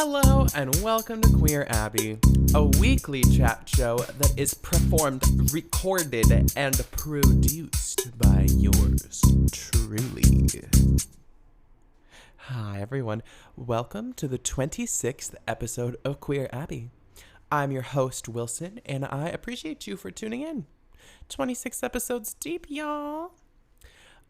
Hello and welcome to Queer Abbey, a weekly chat show that is performed, recorded, and produced by yours truly. Hi everyone, welcome to the 26th episode of Queer Abbey. I'm your host Wilson, and I appreciate you for tuning in. 26 episodes deep, y'all.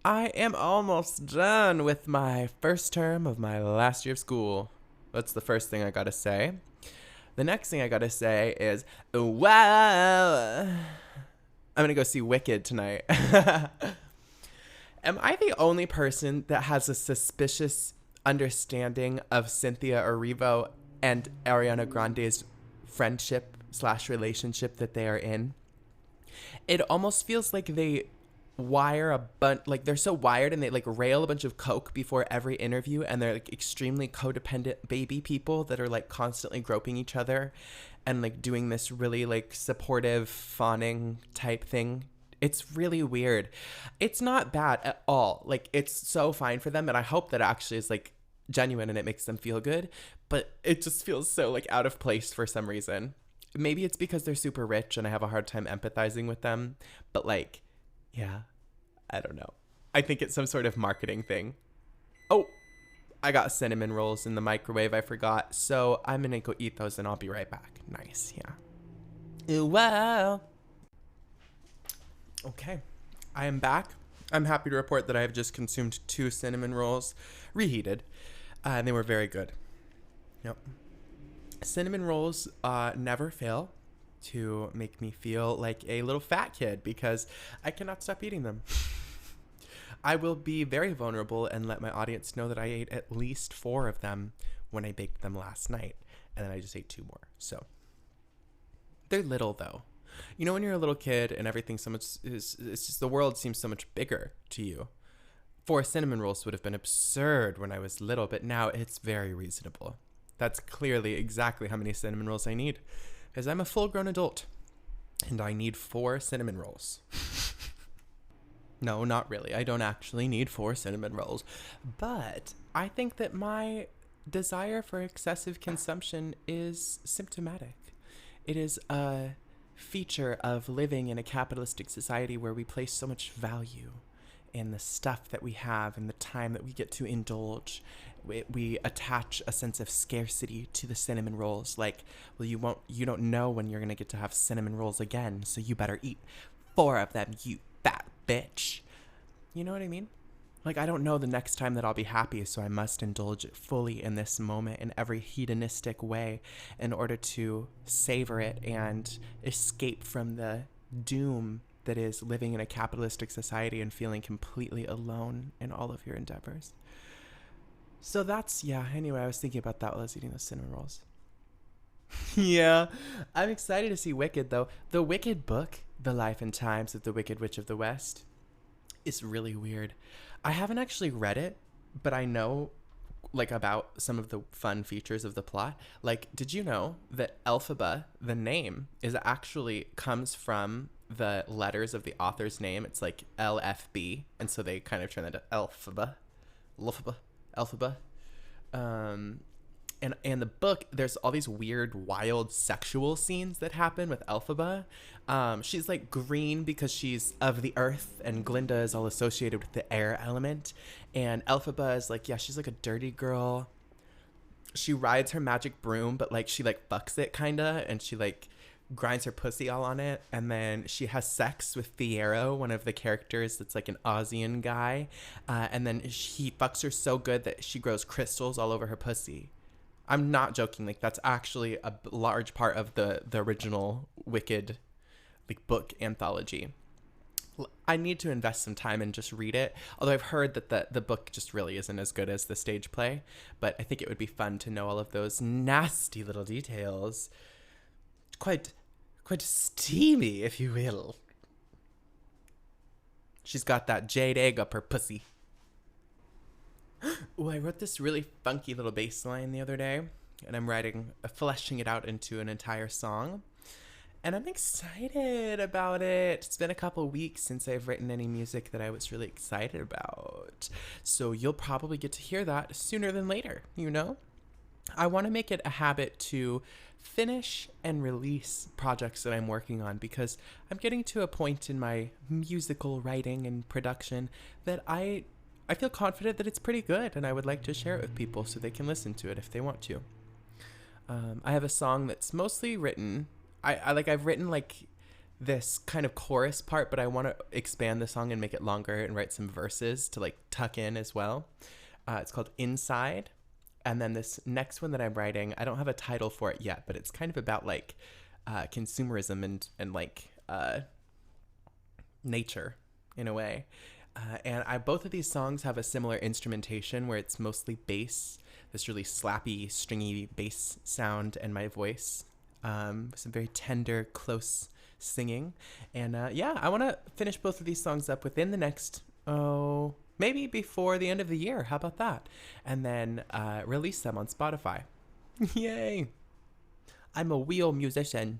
I am almost done with my first term of my last year of school. That's the first thing I gotta say. The next thing I gotta say is, wow, I'm gonna go see Wicked tonight. Am I the only person that has a suspicious understanding of Cynthia Erivo and Ariana Grande's friendship / relationship that they are in? It almost feels like they wire a bunch, like they're so wired, and they like rail a bunch of coke before every interview, and they're like extremely codependent baby people that are like constantly groping each other and like doing this really like supportive fawning type thing. It's really weird. It's not bad at all. Like, it's so fine for them, and I hope that actually is like genuine and it makes them feel good, but it just feels so like out of place for some reason. Maybe it's because they're super rich and I have a hard time empathizing with them, but like, yeah, I don't know. I think it's some sort of marketing thing. Oh, I got cinnamon rolls in the microwave, I forgot. So I'm gonna go eat those and I'll be right back. Nice, yeah. Ooh, wow. Okay, I am back. I'm happy to report that I have just consumed 2 cinnamon rolls, reheated, and they were very good. Yep. Cinnamon rolls never fail to make me feel like a little fat kid because I cannot stop eating them. I will be very vulnerable and let my audience know that I ate at least 4 of them when I baked them last night, and then I just ate 2 more. So they're little though. You know, when you're a little kid and everything so much it's just the world seems so much bigger to you. 4 cinnamon rolls would have been absurd when I was little, but now it's very reasonable. That's clearly exactly how many cinnamon rolls I need, because I'm a full-grown adult, and I need 4 cinnamon rolls. No, not really. I don't actually need 4 cinnamon rolls, but I think that my desire for excessive consumption is symptomatic. It is a feature of living in a capitalistic society where we place so much value in the stuff that we have and the time that we get to indulge. We attach a sense of scarcity to the cinnamon rolls. Like, well, you don't know when you're gonna get to have cinnamon rolls again, so you better eat 4 of them, you fat bitch. You know what I mean? Like, I don't know the next time that I'll be happy, so I must indulge it fully in this moment in every hedonistic way in order to savor it and escape from the doom that is living in a capitalistic society and feeling completely alone in all of your endeavors. So that's, yeah, anyway, I was thinking about that while I was eating those cinnamon rolls. Yeah, I'm excited to see Wicked, though. The Wicked book, The Life and Times of the Wicked Witch of the West, is really weird. I haven't actually read it, but I know, like, about some of the fun features of the plot. Like, did you know that Elphaba, the name, comes from the letters of the author's name? It's like LFB, and so they kind of turn that to Elphaba. Elphaba. And in the book, there's all these weird, wild sexual scenes that happen with Elphaba. She's like green because she's of the earth, and Glinda is all associated with the air element. And Elphaba is like, yeah, she's like a dirty girl. She rides her magic broom, but like she like fucks it kinda, and she like grinds her pussy all on it, and then she has sex with Fiero, one of the characters that's like an Aussian guy, and then he fucks her so good that she grows crystals all over her pussy. I'm not joking. Like, that's actually a large part of the original Wicked like book anthology. I need to invest some time and just read it, although I've heard that the book just really isn't as good as the stage play, but I think it would be fun to know all of those nasty little details. Quite steamy, if you will. She's got that jade egg up her pussy. Oh, I wrote this really funky little bass line the other day, and I'm fleshing it out into an entire song. And I'm excited about it. It's been a couple weeks since I've written any music that I was really excited about. So you'll probably get to hear that sooner than later, you know? I want to make it a habit to finish and release projects that I'm working on because I'm getting to a point in my musical writing and production that I feel confident that it's pretty good, and I would like to share it with people so they can listen to it if they want to. I have a song that's mostly written. I've written like this kind of chorus part, but I want to expand the song and make it longer and write some verses to like tuck in as well. It's called Inside. And then this next one that I'm writing, I don't have a title for it yet, but it's kind of about like consumerism and like nature in a way. And both of these songs have a similar instrumentation where it's mostly bass, this really slappy, stringy bass sound, and my voice. Some very tender, close singing. And I want to finish both of these songs up within the next, maybe before the end of the year. How about that? And then release them on Spotify. Yay! I'm a real musician.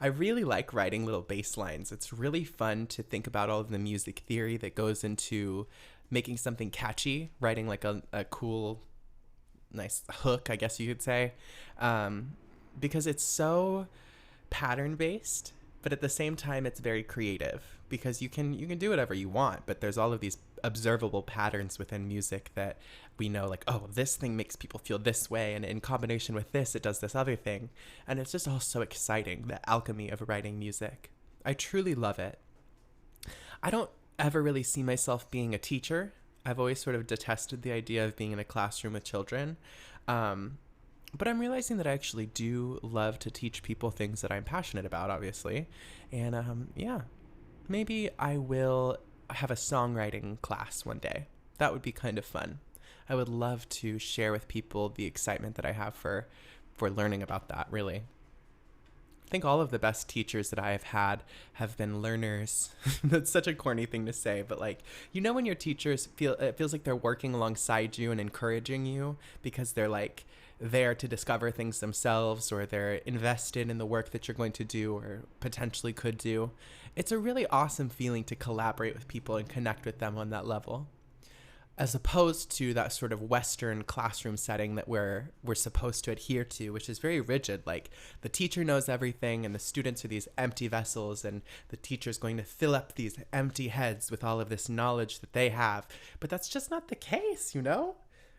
I really like writing little bass lines. It's really fun to think about all of the music theory that goes into making something catchy, writing like a cool, nice hook, I guess you could say, because it's so pattern-based, but at the same time, it's very creative because you can do whatever you want, but there's all of these observable patterns within music that we know, like, oh, this thing makes people feel this way, and in combination with this, it does this other thing. And it's just all so exciting, the alchemy of writing music. I truly love it. I don't ever really see myself being a teacher. I've always sort of detested the idea of being in a classroom with children. But I'm realizing that I actually do love to teach people things that I'm passionate about, obviously. And maybe I will have a songwriting class one day. That would be kind of fun. I would love to share with people the excitement that I have for learning about that, really. I think all of the best teachers that I have had have been learners. That's such a corny thing to say, but like, you know, when your teachers it feels like they're working alongside you and encouraging you because they're like there to discover things themselves, or they're invested in the work that you're going to do or potentially could do. It's a really awesome feeling to collaborate with people and connect with them on that level, as opposed to that sort of Western classroom setting that we're supposed to adhere to, which is very rigid. Like, the teacher knows everything and the students are these empty vessels, and the teacher's going to fill up these empty heads with all of this knowledge that they have. But that's just not the case, you know?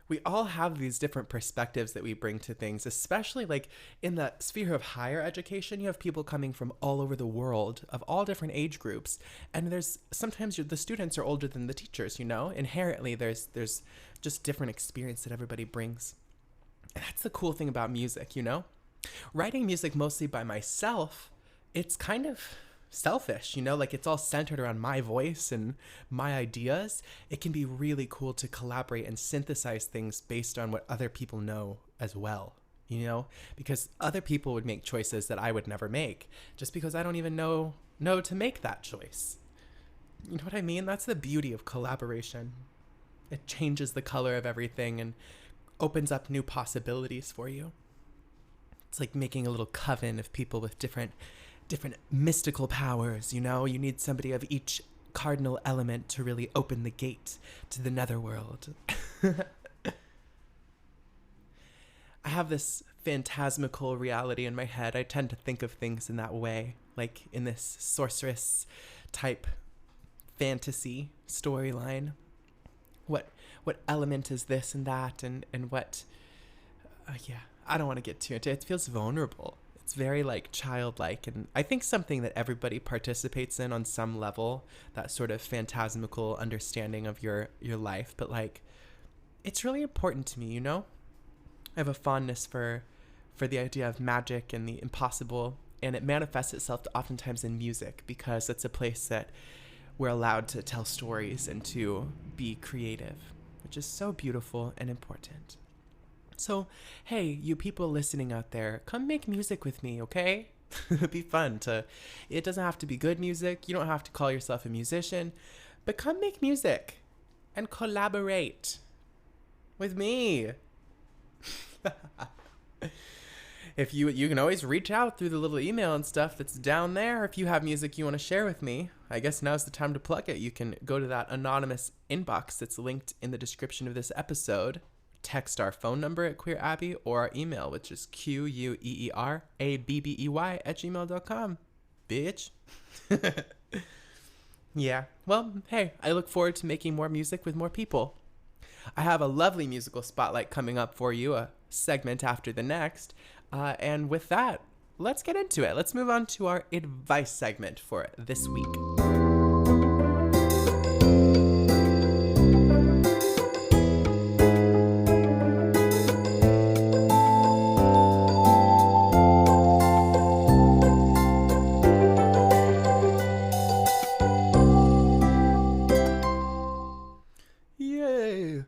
We all have these different perspectives that we bring to things, especially like in the sphere of higher education. You have people coming from all over the world of all different age groups. And there's sometimes the students are older than the teachers, you know, inherently there's just different experience that everybody brings. And that's the cool thing about music, you know, writing music mostly by myself. It's kind of selfish, you know, like it's all centered around my voice and my ideas. It can be really cool to collaborate and synthesize things based on what other people know as well, you know, because other people would make choices that I would never make just because I don't even know to make that choice. You know what I mean? That's the beauty of collaboration. It changes the color of everything and opens up new possibilities for you. It's like making a little coven of people with different mystical powers, you know? You need somebody of each cardinal element to really open the gate to the netherworld. I have this phantasmical reality in my head. I tend to think of things in that way, like in this sorceress type fantasy storyline. What element is this and that, and what I don't want to get too into it. It feels vulnerable. It's very like childlike, and I think something that everybody participates in on some level, that sort of phantasmical understanding of your life. But like, it's really important to me, you know? I have a fondness for the idea of magic and the impossible, and it manifests itself oftentimes in music because it's a place that we're allowed to tell stories and to be creative, which is so beautiful and important. So, hey, you people listening out there, come make music with me, okay? It'd be fun it doesn't have to be good music. You don't have to call yourself a musician, but come make music and collaborate with me. If you can always reach out through the little email and stuff that's down there. If you have music you want to share with me, I guess now's the time to plug it. You can go to that anonymous inbox that's linked in the description of this episode. text our phone number at Queer Abbey or our email, which is queerabbey@gmail.com. Bitch. Yeah. Well, hey, I look forward to making more music with more people. I have a lovely musical spotlight coming up for you, a segment after the next. And with that, let's get into it. Let's move on to our advice segment for this week. Yay!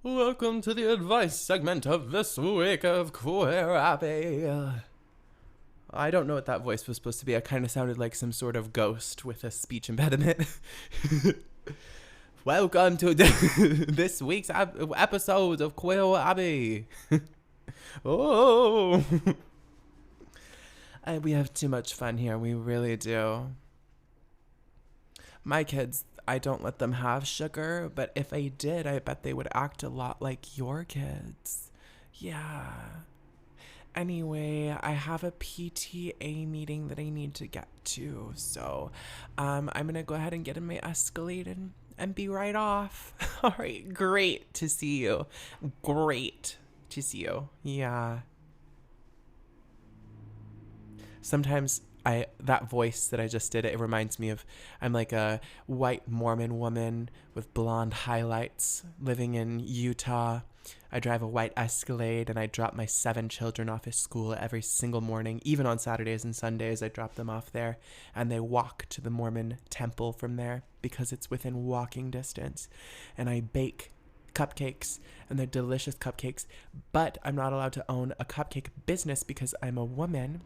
Welcome to the advice segment of this week of Queer Abbey. I don't know what that voice was supposed to be. I kind of sounded like some sort of ghost with a speech impediment. Welcome to this week's episode of Queer Abbey. Oh! We have too much fun here. We really do. My kids, I don't let them have sugar, but if I did, I bet they would act a lot like your kids. Yeah. Anyway, I have a PTA meeting that I need to get to, so I'm going to go ahead and get in my Escalade and be right off. All right, great to see you. Great to see you. Yeah. Sometimes that voice that I just did, it reminds me of, I'm like a white Mormon woman with blonde highlights living in Utah. I drive a white Escalade and I drop my 7 children off at school every single morning. Even on Saturdays and Sundays, I drop them off there and they walk to the Mormon temple from there because it's within walking distance. And I bake cupcakes and they're delicious cupcakes, but I'm not allowed to own a cupcake business because I'm a woman.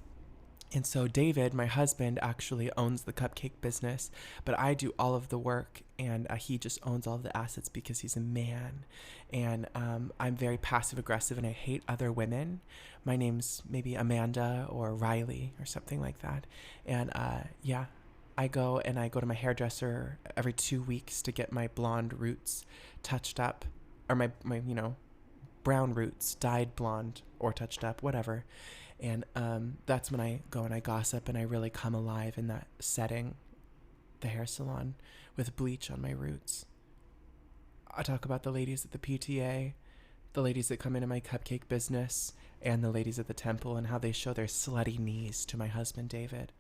And so David, my husband, actually owns the cupcake business, but I do all of the work, and he just owns all of the assets because he's a man. And I'm very passive-aggressive, and I hate other women. My name's maybe Amanda or Riley or something like that. And yeah, I go to my hairdresser every 2 weeks to get my blonde roots touched up, or my brown roots dyed blonde or touched up, whatever. And that's when I go and I gossip and I really come alive in that setting, the hair salon, with bleach on my roots. I talk about the ladies at the PTA, the ladies that come into my cupcake business, and the ladies at the temple and how they show their slutty knees to my husband, David.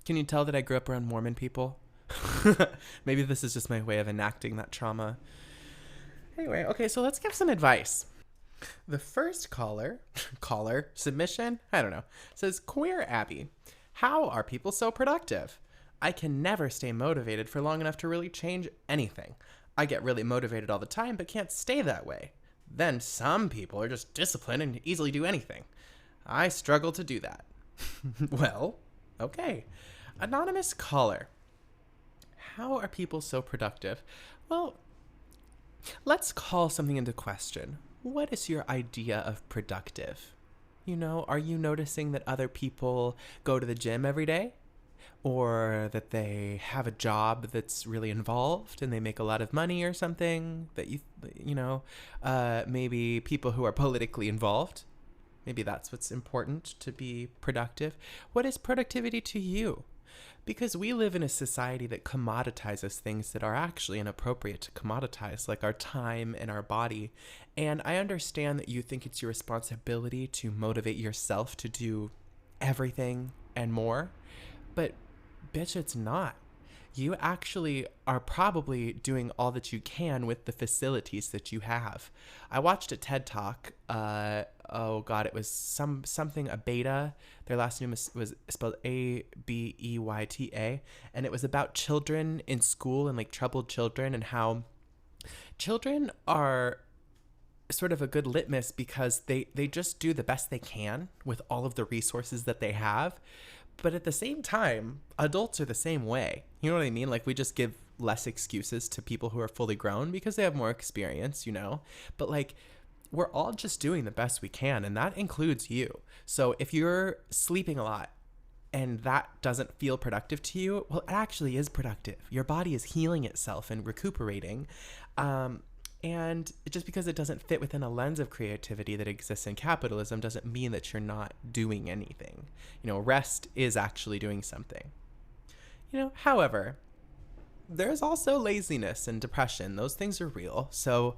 Can you tell that I grew up around Mormon people? Maybe this is just my way of enacting that trauma. Anyway, okay, so let's give some advice. The first submission, I don't know, says, Queer Abbey, how are people so productive? I can never stay motivated for long enough to really change anything. I get really motivated all the time, but can't stay that way. Then some people are just disciplined and easily do anything. I struggle to do that. Well, okay. Anonymous caller, how are people so productive? Well, let's call something into question. What is your idea of productive? Are you noticing that other people go to the gym every day? Or that they have a job that's really involved and they make a lot of money or something? That maybe people who are politically involved. Maybe that's what's important to be productive. What is productivity to you? Because we live in a society that commoditizes things that are actually inappropriate to commoditize, like our time and our body. And I understand that you think it's your responsibility to motivate yourself to do everything and more, but bitch, it's not. You actually are probably doing all that you can with the facilities that you have. I watched a TED Talk. It was something Abeyta. Their last name was spelled Abeyta, and it was about children in school and like troubled children and how children are sort of a good litmus because they just do the best they can with all of the resources that they have. But at the same time, adults are the same way. You know what I mean? Like, we just give less excuses to people who are fully grown because they have more experience, But, like, we're all just doing the best we can, and that includes you. So if you're sleeping a lot and that doesn't feel productive to you, well, it actually is productive. Your body is healing itself and recuperating. And just because it doesn't fit within a lens of creativity that exists in capitalism doesn't mean that you're not doing anything. Rest is actually doing something. However, there's also laziness and depression. Those things are real. So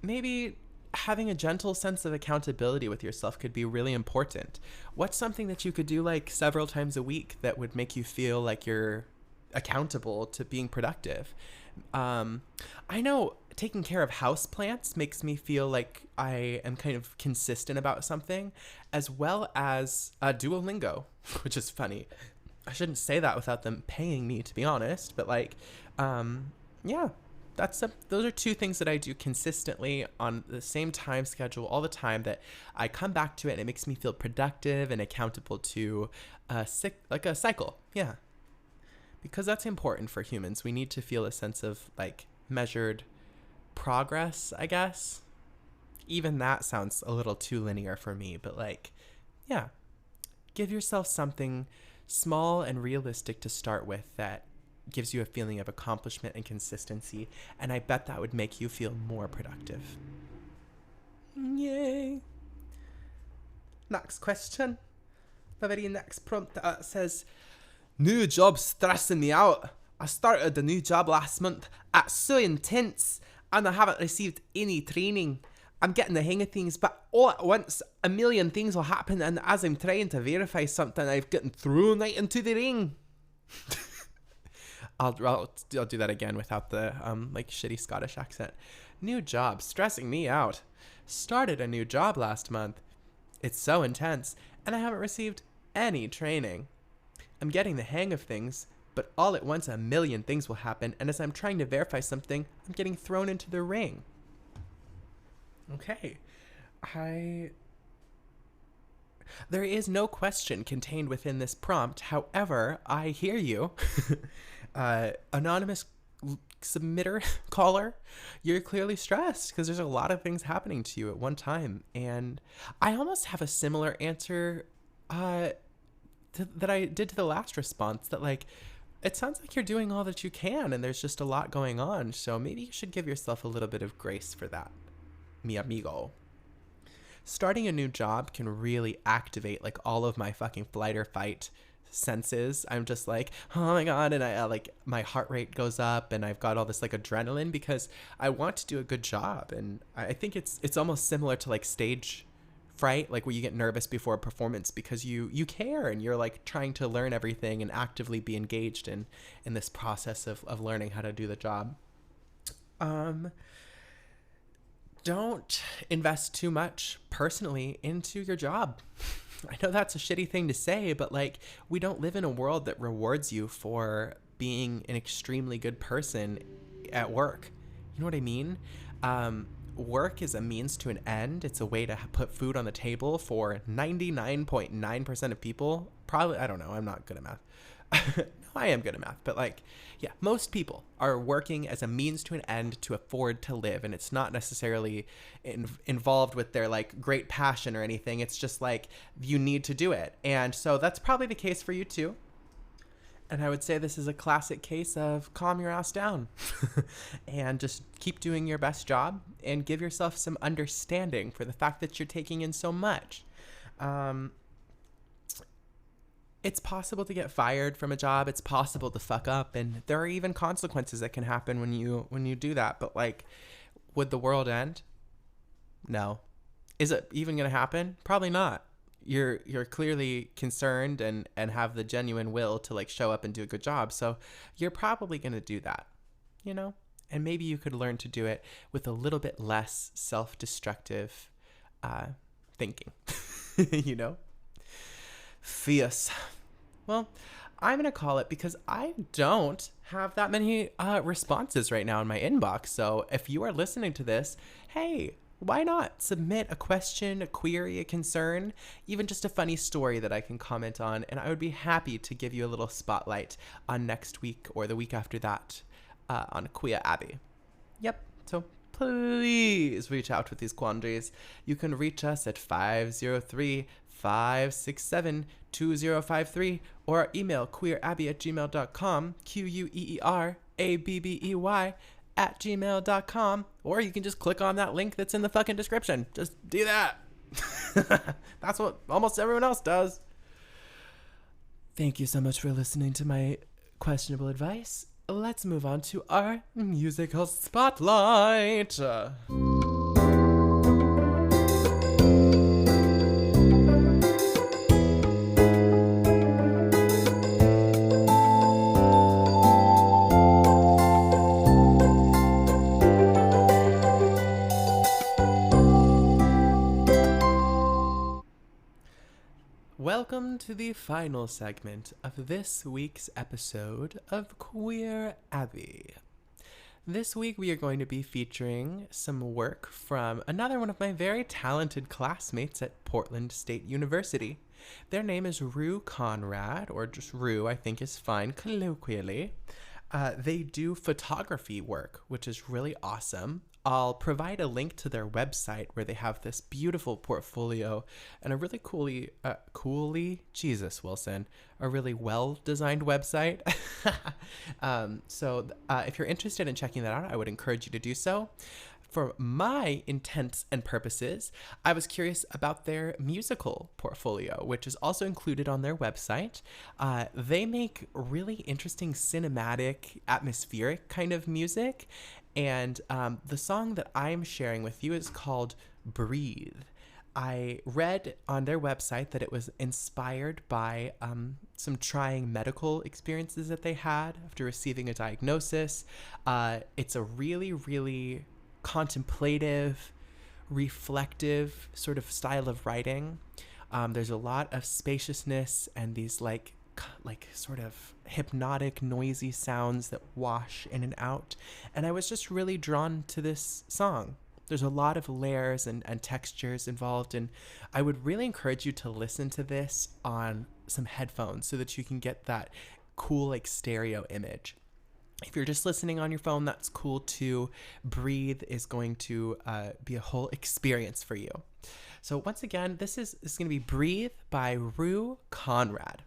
maybe having a gentle sense of accountability with yourself could be really important. What's something that you could do like several times a week that would make you feel like you're accountable to being productive? I know taking care of houseplants makes me feel like I am kind of consistent about something, as well as Duolingo, which is funny. I shouldn't say that without them paying me, to be honest, but yeah, those are two things that I do consistently on the same time schedule all the time, that I come back to it and it makes me feel productive and accountable to a cycle. Yeah. Because that's important for humans. We need to feel a sense of measured progress, I guess. Even that sounds a little too linear for me, but yeah. Give yourself something small and realistic to start with that gives you a feeling of accomplishment and consistency, and I bet that would make you feel more productive. Yay. Next question. The very next prompt says, "New job stressing me out. I started a new job last month. It's so intense and I haven't received any training. I'm getting the hang of things, but all at once, a million things will happen, and as I'm trying to verify something, I've gotten thrown right into the ring." I'll do that again without the shitty Scottish accent. "New job stressing me out. Started a new job last month. It's so intense, and I haven't received any training. I'm getting the hang of things, but all at once a million things will happen, and as I'm trying to verify something, I'm getting thrown into the ring." Okay. There is no question contained within this prompt. However, I hear you. Anonymous submitter caller, you're clearly stressed because there's a lot of things happening to you at one time. And I almost have a similar answer that I did to the last response, that it sounds like you're doing all that you can and there's just a lot going on. So maybe you should give yourself a little bit of grace for that, mi amigo. Starting a new job can really activate all of my fucking flight or fight senses. I'm just oh my God. And I my heart rate goes up and I've got all this adrenaline because I want to do a good job. And I think it's almost similar to stage fright, where you get nervous before a performance because you care and you're trying to learn everything and actively be engaged in this process of learning how to do the job. Don't invest too much personally into your job. I know that's a shitty thing to say, but we don't live in a world that rewards you for being an extremely good person at work. You know what I mean? Work is a means to an end. It's a way to put food on the table for 99.9% of people. Probably, I don't know. I'm not good at math. No, I am good at math, but yeah, most people are working as a means to an end to afford to live, and it's not necessarily involved with their great passion or anything. It's just you need to do it, and so that's probably the case for you too. And I would say this is a classic case of calm your ass down and just keep doing your best job and give yourself some understanding for the fact that you're taking in so much. It's possible to get fired from a job. It's possible to fuck up, and there are even consequences that can happen when you do that. But would the world end? No. Is it even going to happen? Probably not. You're clearly concerned and have the genuine will to show up and do a good job. So you're probably going to do that, and maybe you could learn to do it with a little bit less self-destructive thinking, Fierce. Well, I'm going to call it because I don't have that many responses right now in my inbox. So if you are listening to this, hey, why not submit a question, a query, a concern, even just a funny story that I can comment on, and I would be happy to give you a little spotlight on next week or the week after that on Queer Abbey. Yep, so please reach out with these quandaries. You can reach us at 503-567-2053 or email queerabbey@gmail.com, QueerAbbey queerabbey@gmail.com, or you can just click on that link that's in the fucking description. Just do that. That's what almost everyone else does. Thank you so much for listening to my questionable advice. Let's move on to our musical spotlight. Welcome to the final segment of this week's episode of Queer Abbey. This week we are going to be featuring some work from another one of my very talented classmates at Portland State University. Their name is Rue Conrad, or just Rue, I think is fine colloquially. They do photography work, which is really awesome. I'll provide a link to their website where they have this beautiful portfolio and a really Jesus Wilson, a really well-designed website. So if you're interested in checking that out, I would encourage you to do so. For my intents and purposes, I was curious about their musical portfolio, which is also included on their website. They make really interesting cinematic, atmospheric kind of music. And the song that I'm sharing with you is called Breathe. I read on their website that it was inspired by some trying medical experiences that they had after receiving a diagnosis. It's a really, really contemplative, reflective sort of style of writing. There's a lot of spaciousness and these like sort of hypnotic, noisy sounds that wash in and out. And I was just really drawn to this song. There's a lot of layers and textures involved, and I would really encourage you to listen to this on some headphones so that you can get that cool like stereo image. If you're just listening on your phone, that's cool too. Breathe is going to be a whole experience for you. So once again, this is going to be Breathe by Rue Conrad.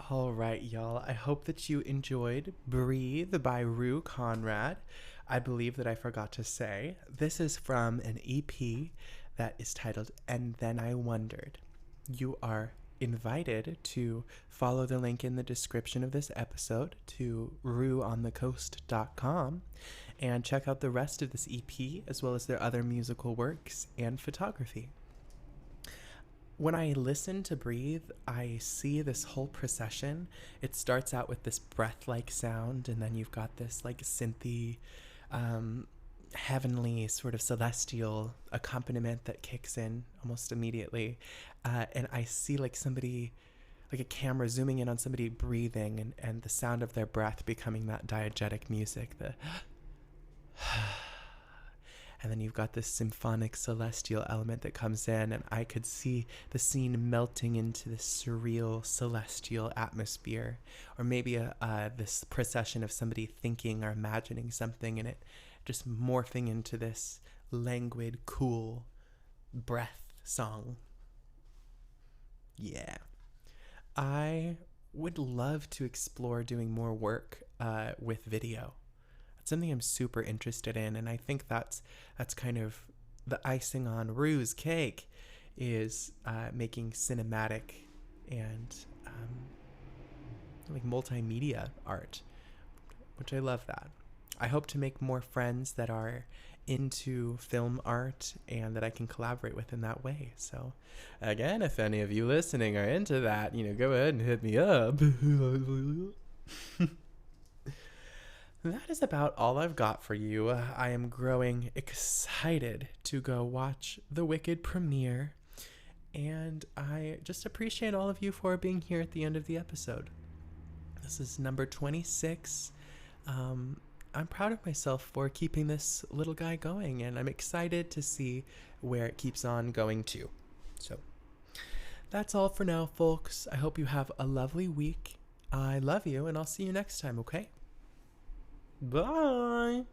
All right, y'all. I hope that you enjoyed Breathe by Rue Conrad. I believe that I forgot to say, this is from an EP that is titled And Then I Wondered. You are invited to follow the link in the description of this episode to rueonthecoast.com and check out the rest of this EP as well as their other musical works and photography. When I listen to Breathe, I see this whole procession. It starts out with this breath-like sound, and then you've got this like synthy, heavenly sort of celestial accompaniment that kicks in almost immediately. And I see like somebody, like a camera zooming in on somebody breathing and the sound of their breath becoming that diegetic music, and then you've got this symphonic celestial element that comes in, and I could see the scene melting into this surreal celestial atmosphere, or maybe this procession of somebody thinking or imagining something, and it just morphing into this languid, cool breath song. Yeah. I would love to explore doing more work with video. It's something I'm super interested in, and I think that's kind of the icing on Rue's cake, is making cinematic and like multimedia art, which I love that. I hope to make more friends that are into film art and that I can collaborate with in that way. So again, if any of you listening are into that, go ahead and hit me up. That is about all I've got for you. I am growing excited to go watch the Wicked premiere, and I just appreciate all of you for being here at the end of the episode. This is number 26. I'm proud of myself for keeping this little guy going, and I'm excited to see where it keeps on going to. So that's all for now, folks. I hope you have a lovely week. I love you, and I'll see you next time, okay? Bye.